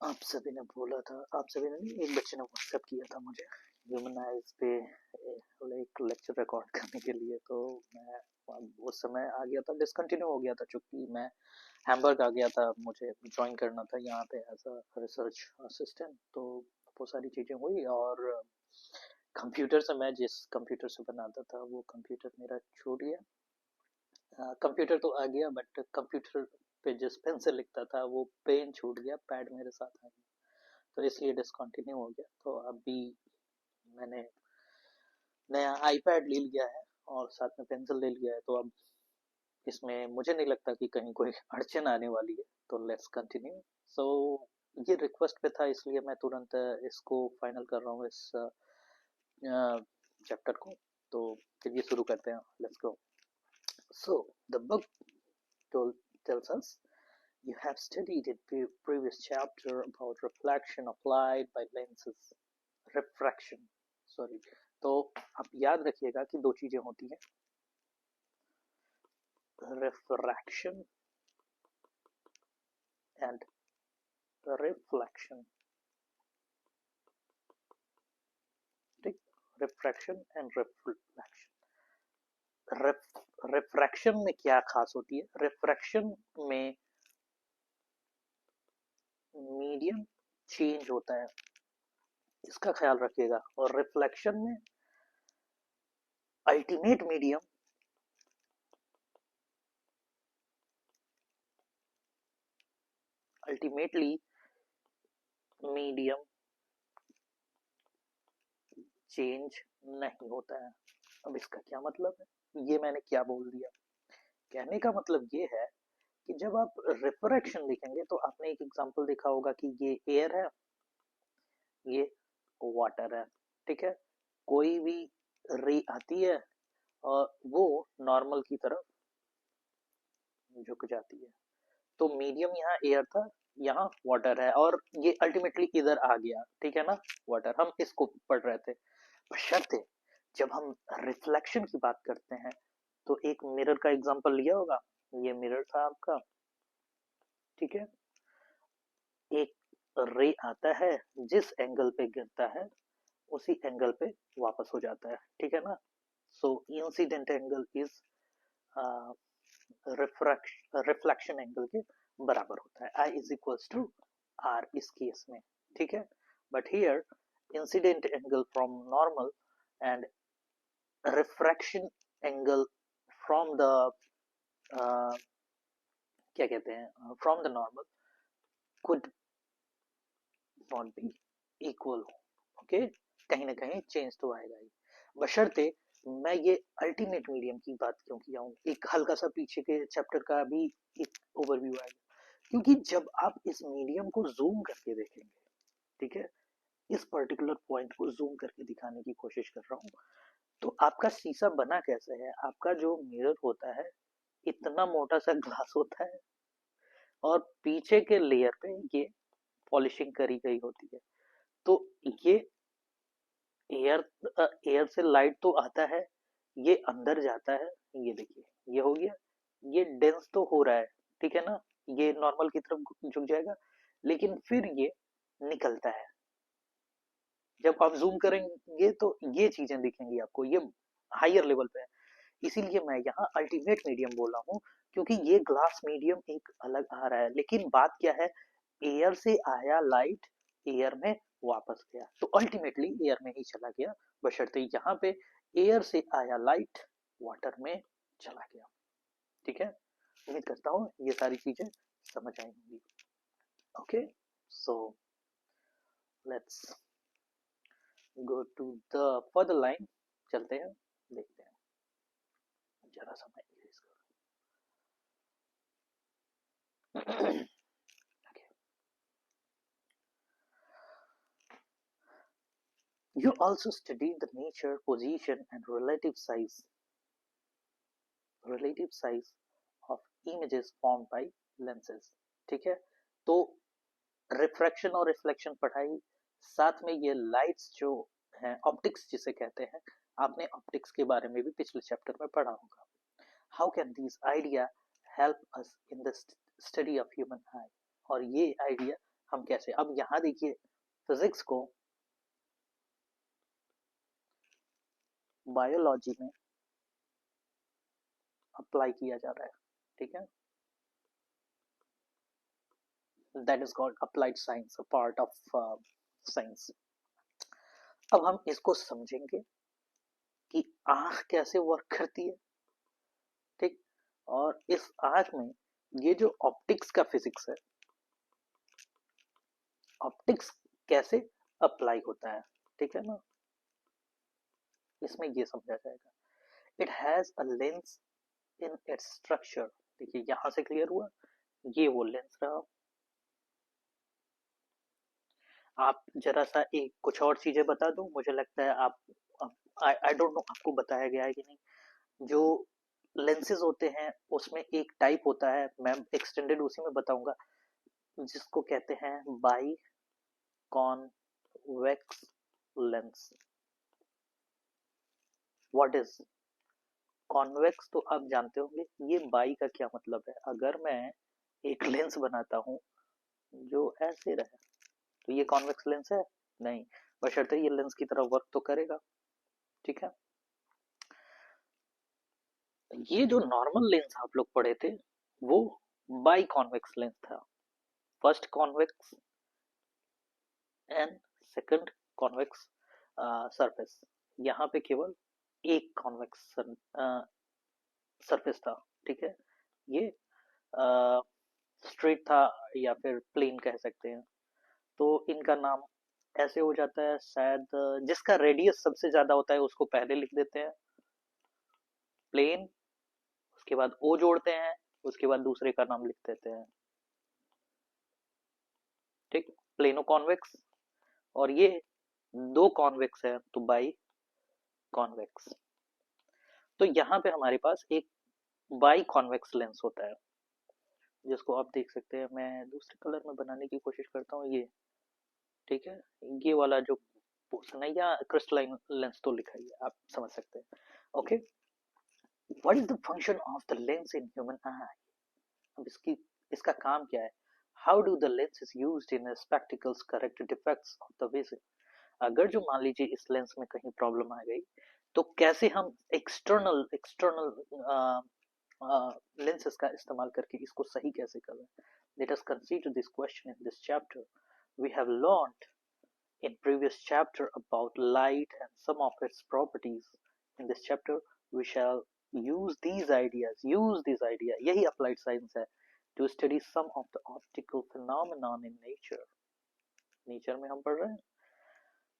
आप सभी ने बोला था, आप सभी ने नहीं, एक बच्चे ने व्हाट्सएप किया था मुझे ह्यूमनाइज पे एक लेक्चर रिकॉर्ड करने के लिए। तो मैं उस समय आ गया था, डिसकंटिन्यू हो गया था चूंकि मैं हैम्बर्ग आ गया था, मुझे ज्वाइन करना था यहाँ पे एज अ रिसर्च असिस्टेंट। तो वो सारी चीज़ें हुई और कंप्यूटर से, मैं जिस कंप्यूटर से बनाता था वो कंप्यूटर मेरा छूट गया। कंप्यूटर तो आ गया बट कंप्यूटर पे जिस पेन से लिखता था वो पेन छूट गया, पैड मेरे साथ आ गया, तो इसलिए डिसकंटिन्यू हो गया। तो अभी मैंने नया आईपैड ले लिया है और साथ में पेंसिल ले लिया है, तो अब इसमें मुझे नहीं लगता कि कहीं कोई अड़चन आने वाली है। तो लेट्स कंटिन्यू। सो ये रिक्वेस्ट पे था इसलिए मैं तुरंत इसको फाइनल कर रहा हूँ, इस चैप्टर को। तो चलिए शुरू करते हैं, let's go. So the book tells us you have studied in the previous chapter about reflection of light by lenses. Refraction, sorry। तो आप याद रखिएगा कि दो चीजें होती हैं, रिफ्रैक्शन एंड रिफ्लेक्शन। ठीक, रिफ्रैक्शन एंड रिफ्लेक्शन। रिफ्रैक्शन में क्या खास होती है? रिफ्रैक्शन में मीडियम चेंज होता है, इसका ख्याल रखिएगा। और रिफ्लेक्शन में ultimate medium ultimately medium change नहीं होता है। अब इसका क्या मतलब है? ये मैंने क्या बोल दिया? कहने का मतलब ये है कि जब आप रिफ्रैक्शन देखेंगे तो आपने एक एग्जांपल देखा होगा कि ये एयर है, ये वाटर है, ठीक है। कोई भी रे आती है और वो नॉर्मल की तरफ झुक जाती है। तो मीडियम यहाँ एयर था, यहाँ वाटर है, और ये अल्टीमेटली इधर आ गया, ठीक है ना, वाटर। हम इसको पढ़ रहे थे। बशर्ते जब हम रिफ्लेक्शन की बात करते हैं तो एक मिरर का एग्जांपल लिया होगा। ये मिरर था आपका, ठीक है। एक रे आता है, जिस एंगल पे गिरता है उसी एंगल पे वापस हो जाता है, ठीक है ना। So incident angle is reflection angle के बराबर होता है। I is equals to R इस केस में, ठीक है। But here incident angle from normal and refraction angle from the क्या कहते हैं, from the normal could not be equal. Okay, कहीं ना कहीं चेंज तो आएगा ही, बशर्ते मैं ये अल्टीमेट मीडियम की बात क्यों किया हूँ। एक हल्का सा पीछे के चैप्टर का भी एक ओवरव्यू आएगा, क्योंकि जब आप इस मीडियम को जूम करके देखेंगे, ठीक है, इस पर्टिकुलर पॉइंट को जूम करके दिखाने की कोशिश कर रहा हूँ, तो आपका शीशा बना कैसे है? आपका जो मिरर होता है इतना मोटा सा ग्लास होता है और पीछे के लेयर पे ये पॉलिशिंग करी गई होती है। तो ये एयर एयर से लाइट तो आता है, ये अंदर जाता है, ये देखिए ये हो गया, ये डेंस तो हो रहा है, ठीक है ना, ये नॉर्मल की तरफ झुक जाएगा, लेकिन फिर ये निकलता है। जब आप जूम करेंगे तो ये चीजें दिखेंगी आपको, ये हायर लेवल पे है। इसीलिए मैं यहाँ अल्टीमेट मीडियम बोला हूँ, क्योंकि ये ग्लास मीडियम एक अलग आ रहा है, लेकिन बात क्या है, एयर से आया लाइट एयर में वापस गया, तो अल्टीमेटली एयर में ही चला गया, बशर्ते यहाँ पे एयर से आया लाइट वाटर में चला गया, ठीक है। उम्मीद करता हूँ ये सारी चीजें समझ आई होंगी। Okay, so let's go to the further line, चलते हैं, देखते हैं। जरा सा मैं इरेज करूँ। You also studied the nature, position, and relative size of images formed by lenses, ठीक है। तो रिफ्रैक्शन और रिफ्लेक्शन पढ़ाई, साथ में ये लाइट्स जो हैं, ऑप्टिक्स जिसे कहते हैं, आपने ऑप्टिक्स के बारे में भी पिछले चैप्टर में पढ़ा होगा। How can this idea help us in the study of human eye. और ये आइडिया हम कैसे, अब यहाँ देखिए फिजिक्स को बायोलॉजी में अप्लाई किया जा रहा है, ठीक है, that is called applied science, a part of science. अब हम इसको समझेंगे कि आंख कैसे वर्क करती है, ठीक, और इस आंख में ये जो ऑप्टिक्स का फिजिक्स है, ऑप्टिक्स कैसे अप्लाई होता है, ठीक है ना, इसमें ये समझा जाएगा। It has a lens in its structure, देखिए यहां से क्लियर हुआ, ये वो लेंस रहा। आप जरा सा एक कुछ और चीजें बता दूं, मुझे लगता है आप, आई डोंट नो आपको बताया गया है कि नहीं, जो लेंसेज होते हैं उसमें एक टाइप होता है, मैं एक्सटेंडेड उसी में बताऊंगा, जिसको कहते हैं by convex lens. What is convex, तो आप जानते होंगे, ये बाई का क्या मतलब है। अगर मैं एक लेंस बनाता हूं जो ऐसे रहे, तो ये कॉन्वेक्स लेंस है नहीं, बशर्ते ये लेंस की तरह वर्क तो करेगा, ठीक है। ये जो नॉर्मल लेंस आप लोग पढ़े थे वो बाई कॉन्वेक्स लेंस था, first convex and second convex surface, यहाँ पे केवल एक कॉन्वेक्स सरफेस था, ठीक है। ये स्ट्रेट था या फिर प्लेन कह सकते हैं, तो इनका नाम ऐसे हो जाता है शायद, जिसका रेडियस सबसे ज्यादा होता है उसको पहले लिख देते हैं प्लेन, उसके बाद ओ जोड़ते हैं, उसके बाद दूसरे का नाम लिख देते हैं, ठीक, प्लेनो कॉन्वेक्स। और ये दो कॉन्वेक्स है तो बाई कॉन्वेक्स। तो यहाँ पे हमारे पास एक बाई कॉन्वेक्स लेंस होता है, जिसको आप देख सकते हैं, मैं दूसरे कलर में बनाने की कोशिश करता हूँ, ये ठीक है, ये वाला जो पोर्शन है, या क्रिस्टलाइन लेंस तो लिखा ही है, आप समझ सकते हैं। Okay, what is the function of the lens in human आई, अब इसका काम क्या है। How do the lens is used in spectacles correct defects of the vision, अगर जो मान लीजिए इस लेंस में कहीं प्रॉब्लम आ गई, तो कैसे हम एक्सटर्नल एक्सटर्नल लेंसेस का इस्तेमाल करके इसको सही कैसे करें। Let us consider this question in this chapter. We have learned in previous chapter about light and some of its properties. In this chapter we shall use these ideas, यही applied science है, to study some of the optical phenomenon in nature में हम पढ़ रहे हैं।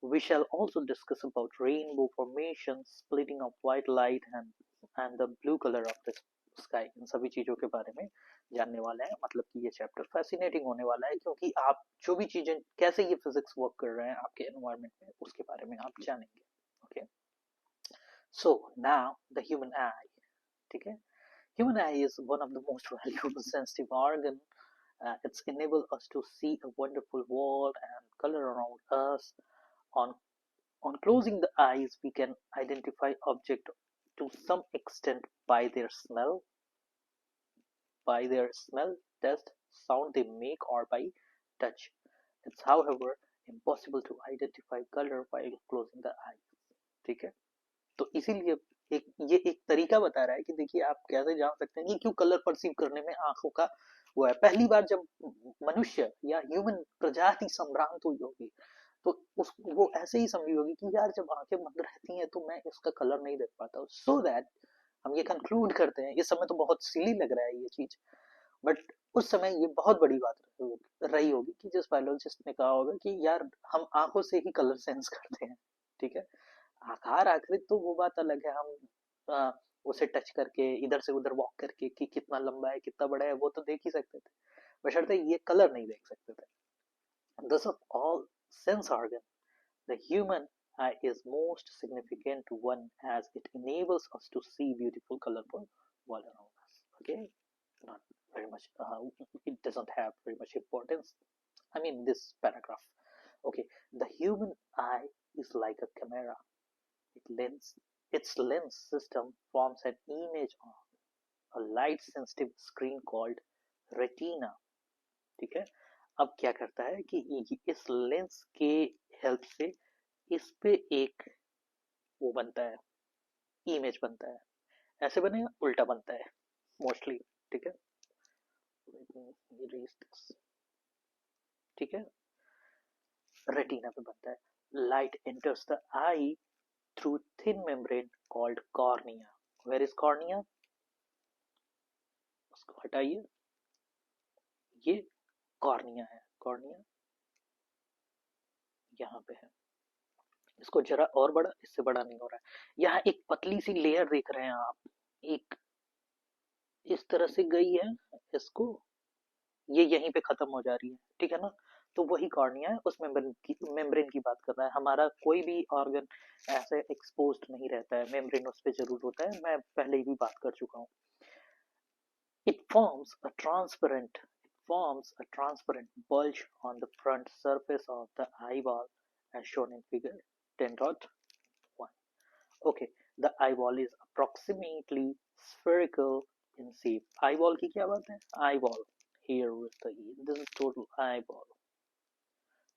We shall also discuss about rainbow formation, splitting of white light and the blue color of the sky, इन सभी चीजों के बारे में जानने वाले हैं। मतलब कि ये चैप्टर फैसिनेटिंग होने वाला है, क्योंकि आप जो भी चीजें, कैसे ये फिजिक्स वर्क कर रहे हैं आपके एनवायरनमेंट में, उसके बारे में आप जानेंगे। Okay, so now the human आई, ठीक है। Human eye is one of the most valuable sensitive organ. It's enable us to see a wonderful world and color around us. On On closing the eyes, we can identify objects to some extent by their smell, taste, sound they make, or by touch. It's, however, impossible to identify color while closing the eyes. ठीक है, तो इसीलिए एक तरीका बता रहा है कि देखिए आप कैसे जान सकते हैं कि क्यों कलर परसीव करने में आंखों का वो है। पहली बार जब मनुष्य या ह्यूमन प्रजाति संभ्रांत हुई होगी, तो उस वो ऐसे ही समझी होगी कि यार जब आंखें बंद रहती हैं तो मैं इसका कलर नहीं देख पाता, सो दैट हम ये कंक्लूड करते हैं। इस समय तो बहुत सिली लग रहा है ये चीज, बट उस समय ये बहुत बड़ी बात रही होगी कि जिस बायोलॉजिस्ट ने कहा होगा कि यार हम आंखों से ही कलर सेंस करते हैं, ठीक है। आकार आकृति तो वो बात अलग है, हम उसे टच करके इधर से उधर वॉक करके कि कितना लंबा है कितना बड़ा है वो तो देख ही सकते थे, बशर्ते ये कलर नहीं देख सकते थे। Thus of all sense organs, the human eye is most significant one, as it enables us to see beautiful, colorful world around us. Okay, not very much. It doesn't have very much importance. I mean, this paragraph. Okay, the human eye is like a camera. Its lens system forms an image of a light sensitive screen called retina. ठीक है, अब क्या करता है कि इस lens के help से इस पे एक वो बनता है, इमेज बनता है। ऐसे बनेगा, उल्टा बनता है मोस्टली। ठीक है, ठीक है, रेटिना पे बनता है। Light enters the eye through thin membrane called cornea. Where is cornea? उसको हटाइए, ये कॉर्निया है, कॉर्निया यहाँ पे है। इसको जरा और बड़ा, इससे बड़ा नहीं हो रहा है। यहाँ एक पतली सी लेयर देख रहे हैं आप, एक इस तरह से गई है, इसको ये यहीं पे खत्म हो जा रही है, ठीक है ना। तो वही कॉर्निया है, उस मेम्ब्रेन की बात कर रहा है। हमारा कोई भी ऑर्गन ऐसे एक्सपोज्ड नहीं रहता है, मेम्ब्रेन उस पे जरूर होता है, मैं पहले ही भी बात कर चुका हूँ। It forms a transparent bulge on the front surface of the eyeball as shown in figure 10.1. Okay, the eyeball is approximately spherical in shape. Eyeball की क्या बात है? Eyeball here with the E. This is total eyeball.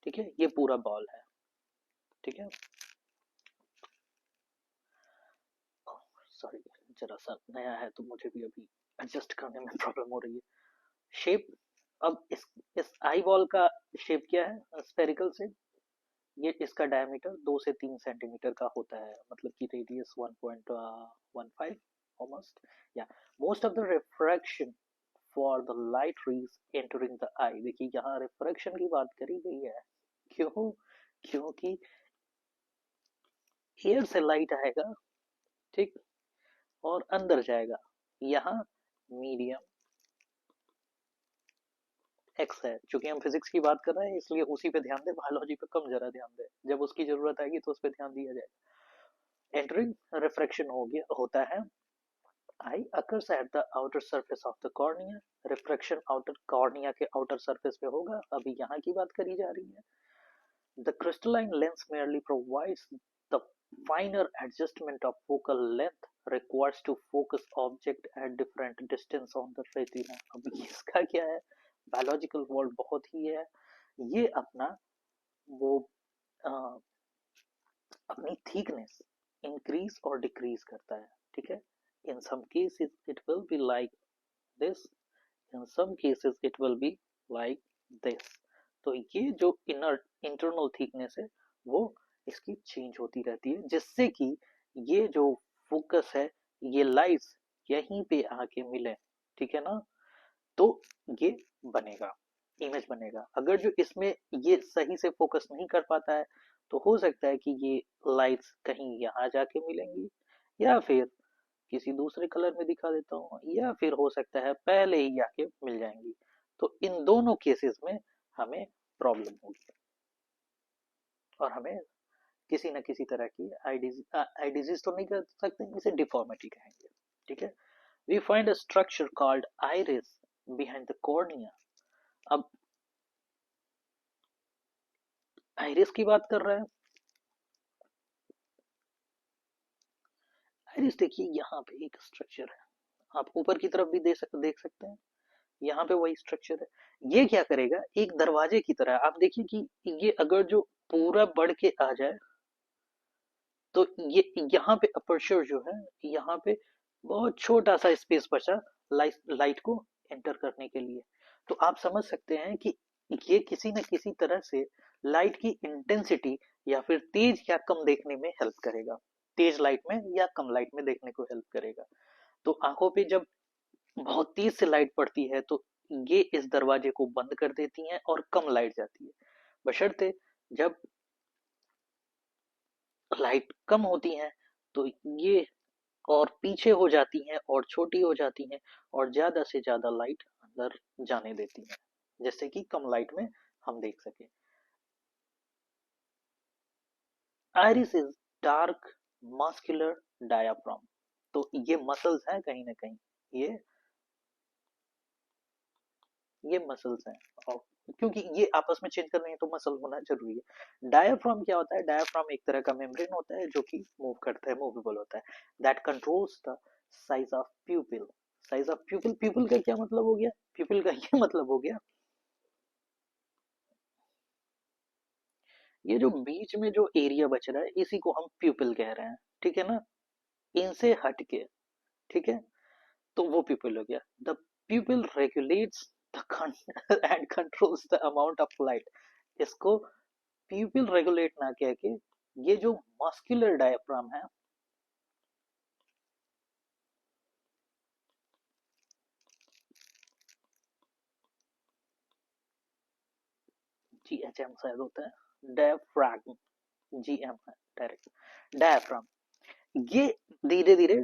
ठीक है, ये पूरा ball है। ठीक है, सॉरी जरा सा नया है तो मुझे भी अभी एडजस्ट करने में प्रॉब्लम हो रही है। शेप, अब इस आई बॉल का शेप क्या है? Spherical shape. ये इसका डायमीटर 2 से 3 सेंटीमीटर का होता है, मतलब कि रेडियस 1.15 ऑलमोस्ट। या most of the refraction for the light rays entering the eye. देखिए यहाँ रिफ्रैक्शन की बात करी गई है, क्यों? क्योंकि एयर से लाइट आएगा, ठीक, और अंदर जाएगा। यहाँ मीडियम एक्स है, चूंकि हम फिजिक्स की बात कर रहे हैं इसलिए उसी पे ध्यान दे, बायोलॉजी पे कम जरा ध्यान दे, जब उसकी जरूरत आएगी तो उस पर ध्यान दिया जाएगा। एंटरिंग रिफ्रैक्शन हो गया होता है, I occurs at the outer surface of the cornea. Refraction outer cornea के आउटर सरफेस पे होगा, अभी यहाँ की बात करी जा रही है। The crystalline lens merely provides the finer adjustment of focal length required to focus object at different distance on the retina। अब इसका क्या है, बायोलॉजिकल वर्ल्ड बहुत ही है, ये अपना वो अपनी थिकनेस इंक्रीज और डिक्रीज करता है। ठीक है, in some cases it will be like this, in some cases it will be like this. तो ये जो इनर इंटरनल थिकनेस है वो इसकी चेंज होती रहती है, जिससे कि ये जो फोकस है, ये लाइट्स यहीं पे आके मिले, ठीक है ना, तो ये बनेगा, इमेज बनेगा। अगर जो इसमें ये सही से फोकस नहीं कर पाता है तो हो सकता है कि ये लाइट्स कहीं यहाँ जाके मिलेंगी, या फिर किसी दूसरे कलर में दिखा देता हूँ, या फिर हो सकता है पहले ही आके मिल जाएंगी। तो इन दोनों केसेस में हमें प्रॉब्लम होगी और हमें किसी न किसी तरह की आई डिजीज तो नहीं कर सकते, इसे डिफॉर्मिटी कहेंगे। ठीक है, we find a structure called iris behind the cornea. अब आइरिस की बात कर रहे हैं। आइरिस देखिए यहाँ पे एक स्ट्रक्चर है, आप ऊपर की तरफ भी देख सकते हैं, यहाँ पे वही स्ट्रक्चर है। ये क्या करेगा, एक दरवाजे की तरह, आप देखिए कि ये अगर जो पूरा बढ़ के आ जाए तो ये यहाँ पे अपर्चर जो है, यहाँ पे बहुत छोटा सा स्पेस बचा लाइट को एंटर करने के लिए। तो आप समझ सकते हैं कि ये किसी न किसी तरह से लाइट की इंटेंसिटी या फिर तेज या कम देखने में हेल्प करेगा, तेज लाइट में या कम लाइट में देखने को हेल्प करेगा। तो आंखों पे जब बहुत तेज से लाइट पड़ती है तो ये इस दरवाजे को बंद कर देती हैं और कम लाइट जाती है, बशर्ते जब लाइट कम होती है तो ये और पीछे हो जाती हैं और छोटी हो जाती हैं और ज्यादा से ज्यादा लाइट अंदर जाने देती हैं, जैसे कि कम लाइट में हम देख सके। Iris is dark muscular diaphragm. तो ये मसल्स हैं कहीं ना कहीं, ये ये मसल्स हैं, और क्योंकि ये आपस में चेंज कर रहे हैं तो मसल होना जरूरी है। डायाफ्राम क्या होता है? डायाफ्राम एक तरह का मेम्ब्रेन होता है जो कि मूव करता है, मूवेबल होता है, that controls the size of प्यूपिल। Size of प्यूपिल, प्यूपिल का क्या मतलब हो गया, प्यूपिल का ये मतलब हो गया, ये जो बीच में जो एरिया बच रहा है इसी को हम प्यूपिल कह रहे हैं, ठीक है ना, इनसे हट के, ठीक है, तो वो प्यूपिल हो गया। The प्यूपिल regulates the end controls the amount of light, इसको प्यूपिल रेगुलेट ना कह के ये जो मस्कुलर डायफ्राम है, GHM शायद होता है, डायफ्राम, GM है डायरेक्ट, डायफ्राम, ये धीरे धीरे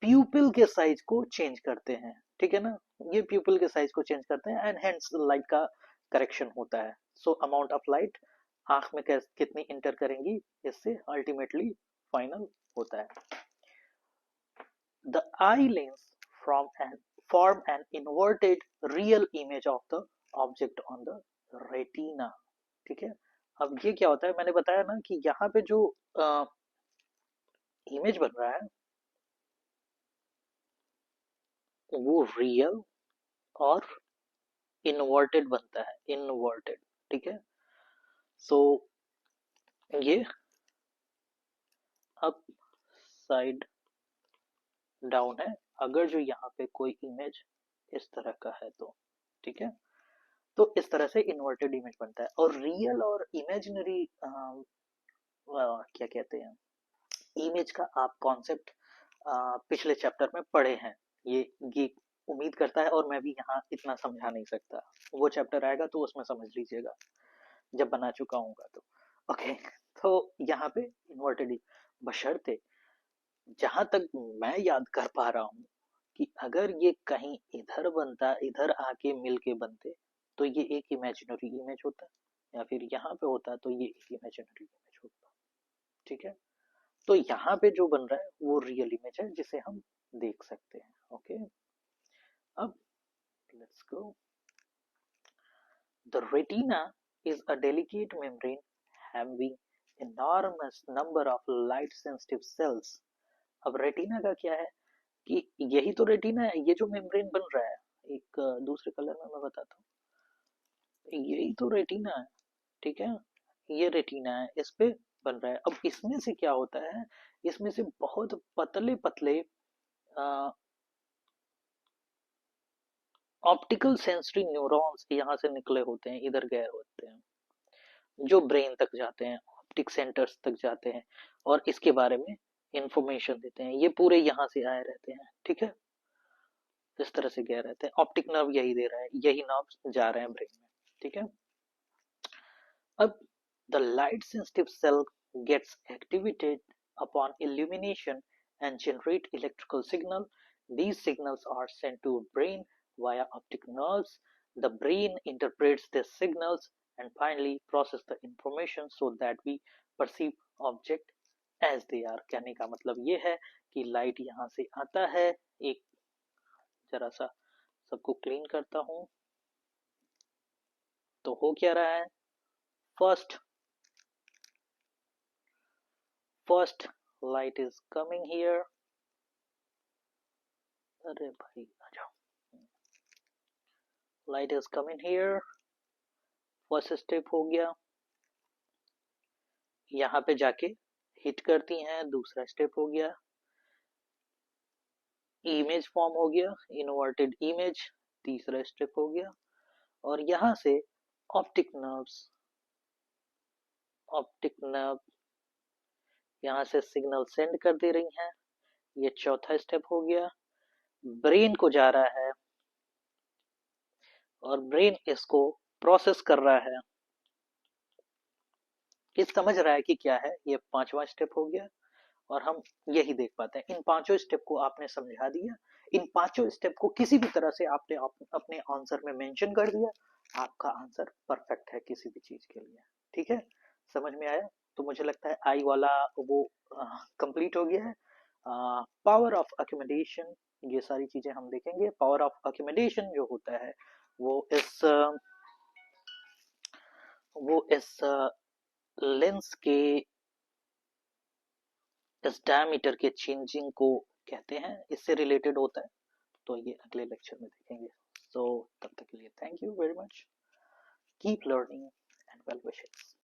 प्यूपिल के साइज को चेंज करते हैं, ठीक है ना, ये प्यूपिल के साइज को चेंज करते हैं एंड हेंस लाइट का करेक्शन होता है। सो अमाउंट ऑफ लाइट आंख में कितनी इंटर करेंगी, इससे अल्टीमेटली फाइनल होता है। The eye lens from an form an inverted real image of the object on the retina, ठीक है। अब ये क्या होता है, मैंने बताया ना कि यहाँ पे जो इमेज बन रहा है वो रियल और इन्वर्टेड बनता है, इन्वर्टेड, ठीक है। सो ये अप साइड डाउन है, अगर जो यहाँ पे कोई इमेज इस तरह का है तो, ठीक है, तो इस तरह से इन्वर्टेड इमेज बनता है। और रियल और इमेजिनरी क्या कहते हैं, इमेज का आप कॉन्सेप्ट पिछले चैप्टर में पढ़े हैं, ये उम्मीद करता है, और मैं भी यहाँ इतना समझा नहीं सकता, वो चैप्टर आएगा तो उसमें समझ लीजिएगा जब बना चुका हूँ तो, ओके। तो यहाँ पे इन्वर्टेड, बशर्ते जहां तक मैं याद कर पा रहा हूँ कि अगर ये कहीं इधर बनता, इधर आके मिल के बनते, तो ये एक इमेजिनरी इमेज होता, या फिर यहाँ पे होता तो ये एक इमेजिनरी इमेज होता, ठीक है। तो यहाँ पे जो बन रहा है वो रियल इमेज है जिसे हम देख सकते हैं, ओके। अब let's go. The retina is a delicate membrane having enormous number of light sensitive cells। अब रेटिना का क्या है कि यही तो रेटिना है, ये जो मेम्ब्रेन बन रहा है, एक दूसरे कलर में मैं बताता हूँ, यही तो रेटिना है, ठीक है, ये रेटिना है, इस पे बन रहा है। अब इसमें से क्या होता है, इसमें से बहुत पतले पतले ऑप्टिकल सेंसरी न्यूरॉन्स यहाँ से निकले होते हैं, इधर गए होते हैं, जो ब्रेन तक जाते हैं, ऑप्टिक सेंटर्स तक जाते हैं और इसके बारे में इंफॉर्मेशन देते हैं, ये पूरे यहाँ से आए रहते हैं, ठीक है, इस तरह से गए रहते हैं, ऑप्टिक नर्व यही दे रहा है, यही नर्व जा रहे हैं ब्रेन में, ठीक है। अब the light sensitive cell gets activated upon illumination and generate electrical signal. These signals are sent to brain via optic nerves. The brain interprets these signals and finally process the information so that we perceive object as they are। कहने का मतलब ये है कि light यहाँ से आता है, एक जरा सा सबको क्लीन करता हूँ, तो हो क्या रहा है, first light is coming here, अरे भाई आ जाओ, light is coming here, first step हो गया, यहाँ पे जाके हिट करती हैं, दूसरा स्टेप हो गया, इमेज फॉर्म हो गया, इन्वर्टेड इमेज, तीसरा स्टेप हो गया, और यहाँ से ऑप्टिक नर्व यहाँ से सिग्नल सेंड कर दे रही हैं, ये चौथा स्टेप हो गया, ब्रेन को जा रहा है और ब्रेन इसको प्रोसेस कर रहा है, ये समझ रहा है कि क्या है, ये पांचवा स्टेप हो गया, और हम यही देख पाते हैं। इन पांचों स्टेप को आपने समझा दिया, इन पांचों स्टेप को किसी भी तरह से आपने अपने आंसर में मेंशन कर दिया, आपका आंसर परफेक्ट है किसी भी चीज के लिए, ठीक है, समझ में आया। तो मुझे लगता है आई वाला वो कंप्लीट हो गया है। पावर ऑफ अकोमोडेशन, ये सारी चीजें हम देखेंगे। पावर ऑफ अकोमोडेशन जो होता है वो इस लेंस के इस डायमीटर के चेंजिंग को कहते हैं, इससे रिलेटेड होता है। तो ये अगले लेक्चर में देखेंगे। सो तब तक के लिए thank you very much, keep learning and well wishes.